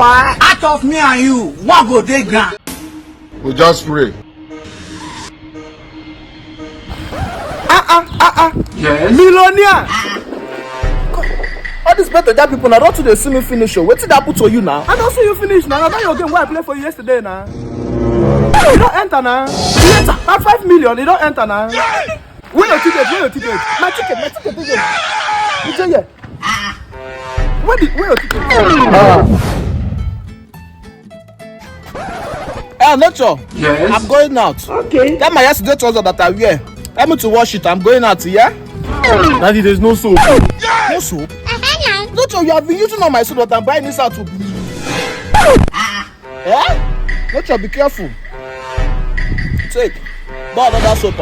Out of me and you, what go dey ground? We just pray. Yes. Millionaire. All these better that people now don't they see me finish show. What did I put to you now? I don't see you finish now. Now your game where I played for you yesterday now. You don't enter now. You enter. That 5 million, you don't enter now. Where your ticket? My ticket. You tell you. Where your ticket? Nature. Yes. I'm going out. Okay. That my yesterday trouser that I wear. Help me to wash it. I'm going out, yeah? Daddy, there's no soap. No soap? Nature, you have been using all my soap, but I'm buying this out to be. Eh? Nature, be careful. Take. Buy another soap.